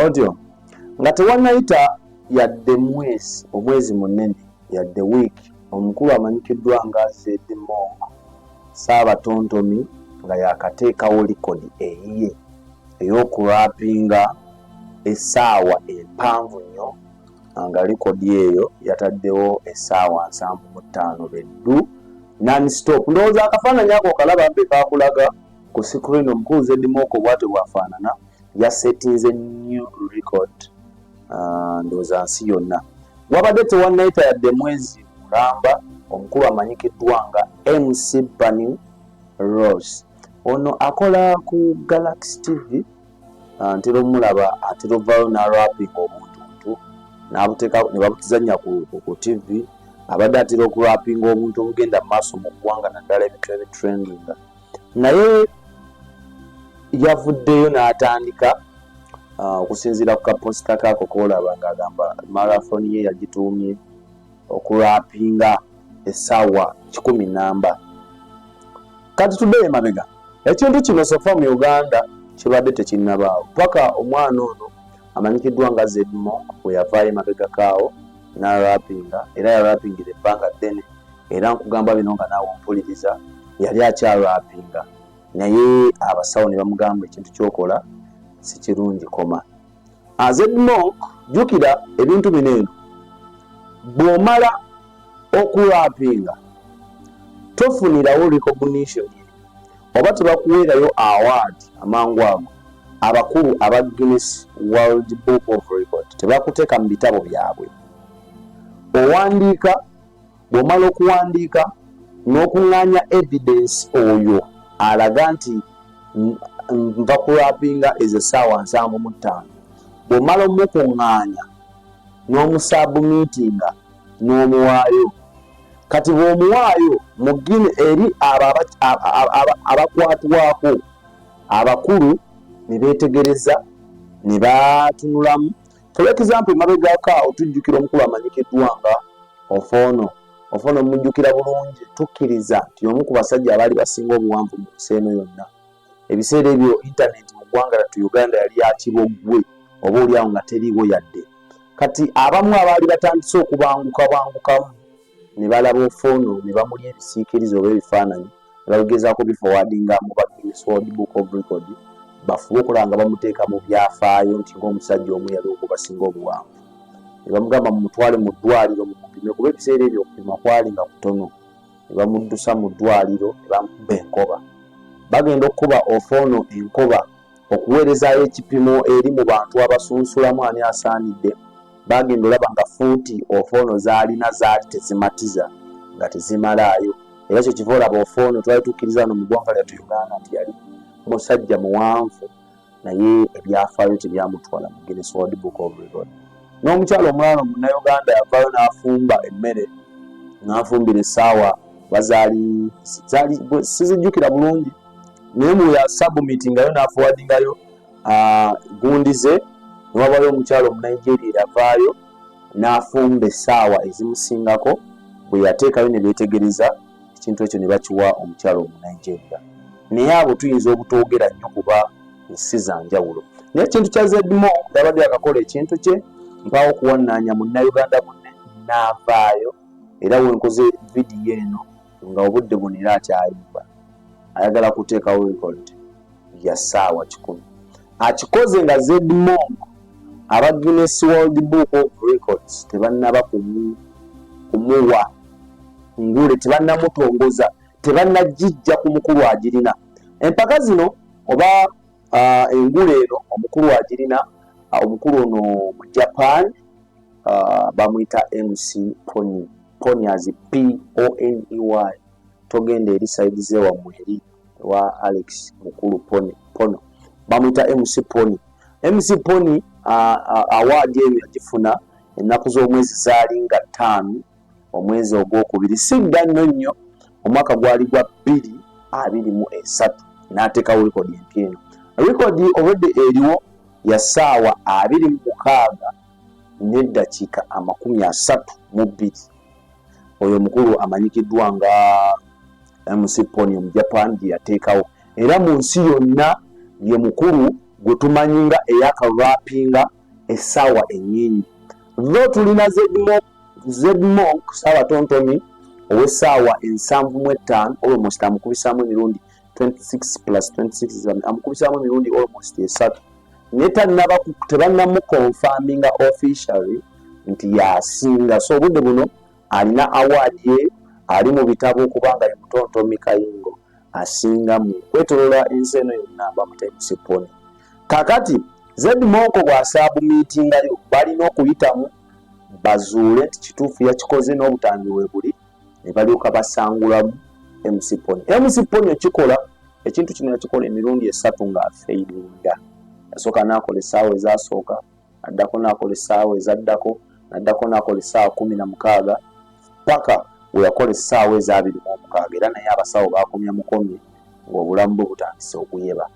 otyo nga tewannayita yadde omwezi munene yadde week omukulu amanyikiddwa nga Zedmonk Ssaabatontomi nga yakateekawo likodi eyiye ey'okurapinga essaawa empanvu nnyo nga likodi eyo yataddewo essaawa 75 beddu non-stop. Ndowooza akafaananyi ako okalaba mbe kakulaga ku screen omukulu Zedmonk bw'atyo bwafaanana yasetinze new record ndowooza nsi yonna. Wabadde tewannayita yadde mwezi mulamba omukulu amanyikiddwa nga MC Bunny Rose. Ono akola ku Galaxy TV ntera omulaba atera ovaayo n'arapinga obuntuntu n'abuteeka ne babutizannya ku TV abadde atera okurapinga obuntu obugenda mu maaso mu ggwanga naddala ebintu ebitrendinga. Naye yavuddeyo n'atandika okusinziira ku kaposita kaako koolaba ng'agamba marathon ye yagituumye okurapinga essaawa 10 namba. Kati tuddeyo emabega ekintu kino sofa mu Uganda kibadde tekinnabaawo paka omwana ono amanyikiddwa nga Zedmonk bwe yavaayo emabega kaawo n'arapinga era yarapingira ebbanga ddene era nkugamba bino nga naawe ompuliriza yali akyarapinga naye abasawo ne bamugamba ekintu kyokola si kirungi koma. Zedmonk jjukira ebintu bino eno bw'omala okurapinga tofunirawo recognition oba tebakuweerayo award amangu ago abakulu aba Guinness World Book of Record tebakuteeka mu bitabo byabwe. Owandiika bw'omala okuwandiika n'okuŋŋaanya evidence oyo alaga nti nva kurapinga ezo essaawa 75 bw'omala omukuŋŋaanya n'omusubmitinga n'omuwaayo. Kati bw'omuwaayo mu Guinea eri abakwatwako abakulu ne beetegereza ne batunulamu. For example mabegaka otujjukira omukulu amanyikiddwa nga Ofono mujjukira bulungi tukkiriza nti omu ku basajja abaali basinga obuwanvu mu nsi eno yonna. Ebiseera ebyo internet mu ggwanga lyattu Uganda yali yakiboggwe oba oliawo nga teriiwo yadde. Kati abamu abaali batandise okubangukamu ne balaba Ofono ne bamulya ebisiikirizo oba ebifaananyi ne bagezaako biforwardinga mu Guinness World Book of Record bafube okulaba nga bamuteeka mu byafaayo nti ng'omusajja omu yali okubasinga obuwanvu. Ne bamugamba mumutwale mu ddwaliro mukupime kuba ebiseera ebyo okupima kwali nga kutono. Ne bamuddusa mu ddwaliro ne bamukuba enkoba. Bagenda okukuba Ofono enkoba okuweerezaayo ekipimo eri mu bantu abasunsulamu ani asaanidde. Bagenda olaba nga fuuti Ofono zaalina zaali tezimatiza nga tezimalaayo. Era ekyo kiva olaba Ofono twali tukkiriza wano mu ggwanga lyattu Uganda nti yali musajja muwanvu naye ebyafaayo tebyamutwala mu Guinness World Book of Record. N'omukyalo omulala Munnayuganda yavaayo n'afumba emmere n'afumbira essaawa bazaali sizijjukira bulungi naye mu ya submitingayo n'afuwadingayo gundi ze newabayo omukyalo Omunigeria yavaayo n'afumba essaawa ezimusingako bwe yateekayo ne beetegereza ekintu ekyo ne bakiwa omukyalo Omunigeria. Naye abo tuyinza obutoogera nnyo kuba ensi za njawulo. Naye ekintu kya Zedmonk yabadde akakola ekintu kye mpaawo okuwannaanya Munnayuganda munne n'avaayo era wenkoze vidiyo eno nga obudde buno era akyayimba ayagala kuteekawo record ya ssaawa 10. Akikoze nga Zedmonk aba Guinness World Book of Records tebannaba kumuwa ngule, tebannamutongoza, tebannagijja ku mukulu agirina. Empaka zino oba engule eno omukulu agirina omukulu ono mu Japan bamuyita MC Pony. Pony as P-O-N-E-Y. Togenda eri side ze wammwe eri wa Alex mukulu Pono. Bamuyita MC Pony. MC Pony award eyo yagifuna ennaku z'omwezi zaali nga 5 omwezi ogwokubiri sidda nnyo omwaka gwali gwa 2023 n'ateekawo likodi empya eno. Likodi obudde eriwo ya ssaawa 26 n'eddakiika 32. Oyo mukulu amanyikiddwa nga MC Pony mu Japan gye yateekawo era mu nsi yonna ye mukulu gwe tumanyinga eyakalwapinga essaawa ennyingi. Tho tulina Zedmonk Ssaabatontomi ow'essaawa 75 almost amukubisaamu emirundi 26 plus 26 amukubisaamu emirundi almost 3 naye tebannamukonfaminga officially nti yasinga. So obudde buno alina award ye, ali mu bitabo kubanga ye Mutontomi Kayingo asingamu kwetolola ensi eno yonna bamutya MC Pony. Kakati Zedmonk bw'asaabumiitingayo balina okuyitamu bazuule nti kituufu yakikoze n'obutambi we buli, ne balyoka basangulamu MC Pony. MC Pony ekikola ekintu kino yakikola emirundi 3 ng'afeiringa. Yasooka n'akola essaawa ezasooka, addako n'akola essaawa ezaddako, n'addako n'akola essaawa 16 paka we yakola essaawa eza 26 era naye abasawo baakomya mukomye ng'obulamu bwe butandise okuyeba.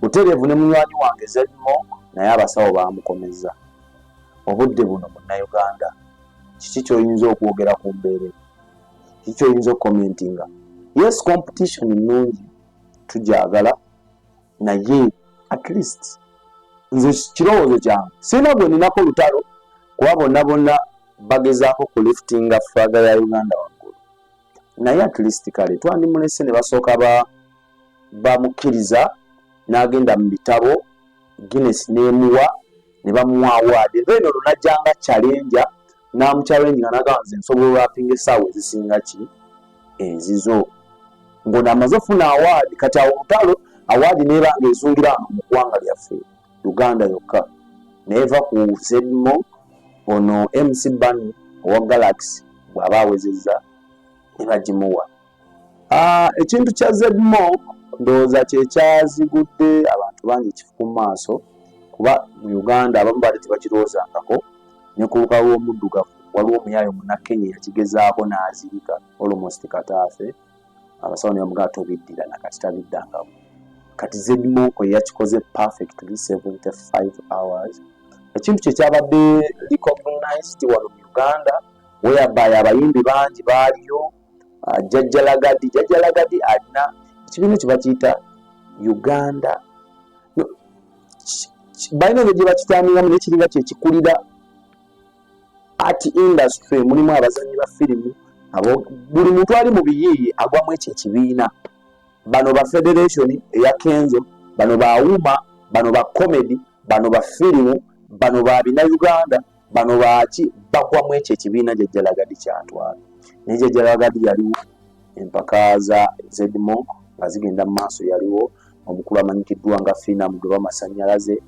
Butereevu ne munywanyi wange Zedmonk naye abasawo baamukomeza. Obudde buno Munnayuganda kiki ky'oyinza okwogera ku mbeera? Kiki ky'oyinza okukomentinga? Yes, competition nnungi tugyagala, naye at least nze kirowoozo kyange sirina gwe ninako lutalo kuba bonna bagezaako kuliftinga flaga ya Uganda waggulu, naye at least kale twandimulese ne basooka bamukkiriza n'agenda mu bitabo Guinness n'emuwa ne bamuwa award. Then olunajjanga challenger n'amuchallenginga n'agamba nze nsobola olwapinga essaawa ezisinga ki ezizo, ng'ono amaze ofuna award. Kati awo olutalo award n'ebanga ezungira wano mu ggwanga lyaffe Uganda yokka, neeva ku Zedmonk ono MC Ban owa Galaxy bw'aba awezezza ne bagimuwa. Ekintu kya Zedmonk ndowooza kyekyazigudde abantu bangi ekifu mu maaso kuba mu Uganda abamu baali tebakirowoozangako, ne ku lukalu lw'omuddugavu waliwo omuyaayo Munnakenya yakigezaako n'azirika almost kataafe, abasawo ne bamugamba tobiddira nakati tabiddangamu. Kati Zedmonk yakikoze perfectly 75 hours. Ekintu kyekyabadde recognized wano mu Uganda whereby abayimbi bangi baaliyo. Jjajja Lagadi alina ekibiina kye bakiyita Uganda balina gye bakitambulamu naye kiringa kyekikulira art industry, mulimu abazannyi ba firimu, buli muntu ali mu biyiiye agwamu ekyo ekibiina. Bano ba federation eya Kenzo, bano ba Wuma, bano ba comedy, bano ba firimu, bano ba bina Uganda, bano baaki bagwamu ekyo ekibiina Jjajja Lagadi kyatwala. Naye Jjajja Lagadi yaliwo empaka za Zedmonk nga zigenda mu maaso, yaliwo omukulu amanyikiddwa nga Fina Mugoba Masannyalaze,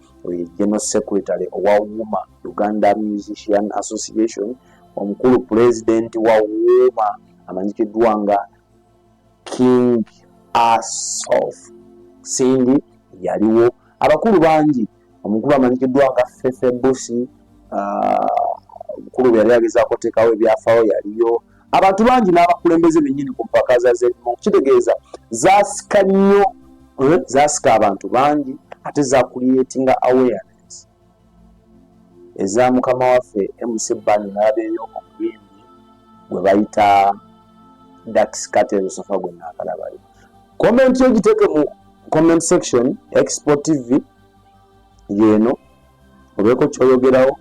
General Secretary owa Wuma Uganda Musician Association, omukulu president wa Wuma amanyikiddwa nga King Asof Sindi yaliwo, abakulu bangi, omukulu amanyikiddwa nga Fefe Busi, omukulu yali agezaako okuteekawo ebyafaayo yaliyo, abantu bangi n'abakulembeze bennyini ku mpaka za Zedmonk. Kitegeeza zaasika nnyo, zaasika abantu bangi ate zakuliyetinga awareness. Eza mukama waffe MC Ban n'abeeyo omuyimbi gwe bayita Dax Katero Sofa gwe naakalabayo. Comment yo giteeke mu comment section Export TV yeeno obeeko kyoyogerawo,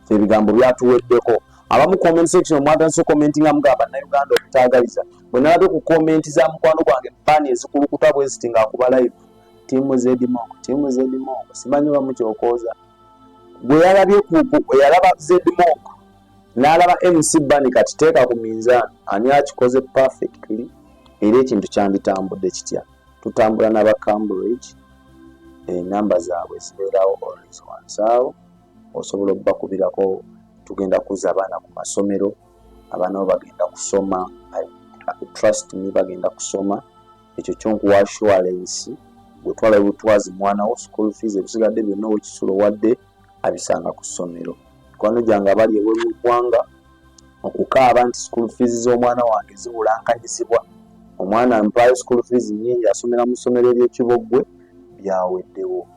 ebigambo byatuweddeko. Abamu comment section mwatandise commentinga mugamba Bannayuganda okutaagaliza. Bwe nalabye ku comment za mukwano gwange mpani ezikulukuta bwe ziti ng'akuba live tiimu Zedmonk simanyi bamu kyokooza. Bwe yalaba Zedmonk n'alaba MC Ban kati teeka ku minzaani ani akikoze perfectly era ekintu kyanditambudde kitya. Tutambula n'aba Cambridge, namba zaabwe zibeerawo always wansawo, osobola obbakubirako. Tugenda kuzza abaana ku masomero, abaana bo bagenda kusoma, trust me bagenda kusoma. Ekyo kyonkuwa assurance bwe twala butwazi mwana wo school fees ebisigadde byonna wekisula wadde abisanga ku ssomero. Kwano gyange abali ebweru ggwanga okukaaba nti school fees z'omwana wange zibulankanyizibwa, omwana mpaayo school fees nnyingi asomera mu ssomero ery'Ekiboggwe, byaweddewo.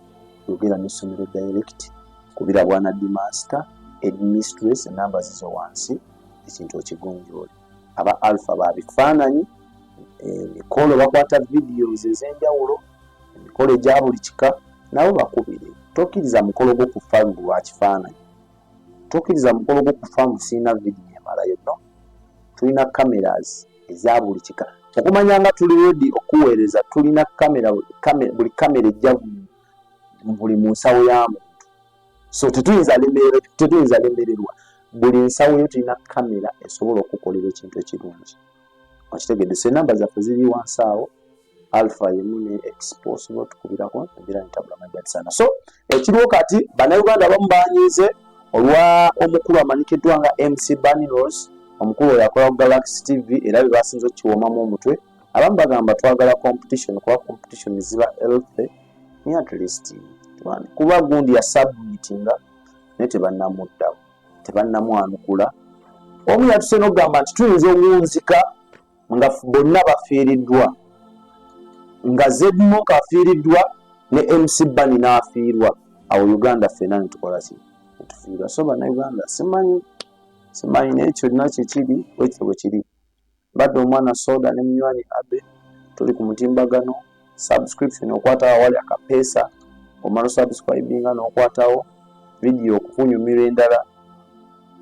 Yogera n'essomero direct kubira bwana Dimaster Headmistress namba zizo wansi ekintu okigonjoole. Aba Alpha babifaananyi, emikolo bakwata videos ez'enjawulo, emikolo egya buli kika nabo bakubire. tokkiriza mukolo gw'okufa lwa kifaananyi, tokkiriza mukolo gw'okufa musina vidiyo emalayo no. Tulina cameras eza buli kika okumanya nga tuli ready okuweereza. Tulina buli kamera ejja buli mu nsawo ya muntu, so tetuyinza lemererwa. Buli nsawo yo tulina kamera esobola okukolera ekintu ekirungi. Okitegedde, so enamba zaffe ziri wansi awo, alpha yemu ne expo osobola otukubirako ebira ntabula majalisana. So ekiriwo kati bannayuganda abamu banyiize olwa omukulu amanyikiddwa nga MC Bunny Rose, omukulu oyo akola ku Galaxy TV era bye basinze okukiwomamu omutwe. Abamu bagamba twagala competition kuba competition ziba healthy ni at least kuba gundi ya submittinga naye tebannamuddamu, tebannamwanukula. Omu yatuse n'okugamba nti tuyinza okunzika nga bonna bafiiriddwa, nga Zedmonk afiiriddwa ne MC Bunny n'afiirwa. Awo Uganda ffenna ne tukola ki? Tufiirwa. So bannayuganda simanyi naye kyonna kikiri bwekityo bwe kiri. Badde omwana Soda ne munywanyi Abe tuli ku mutimbagano. Subscription okwatawo wali akapeesa, omala subscribinga n'okwatawo video okukunyumira endala,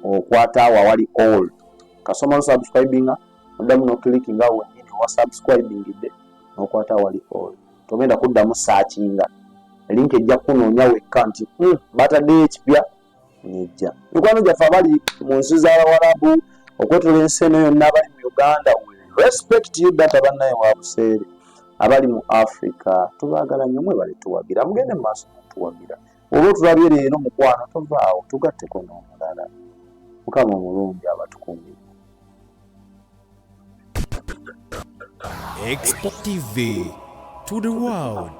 okwatawo wali all. Kasoma subscribinga oddamu n'oklickinga awo wennyini owa subscribingidde n'okwatawo wali all. Togenda kuddamu searchinga. Link ejja kunoonya wekka nti bataddeyo ekipya nejja. Mikwano gyaffe abali mu nsi z'Abawarabu okwetola ensi eno yonna, abali mu Uganda, we respect you data bannaye wa buseere. Abali mu Africa tubaagala nnyo, mwebale tuwagira, mugende mu maaso tuwagira. Olwo tulabye leero mukwano tovaawo tugatteko n'omulala. Mukama omulungi abatukuumire. Expo TV to the world.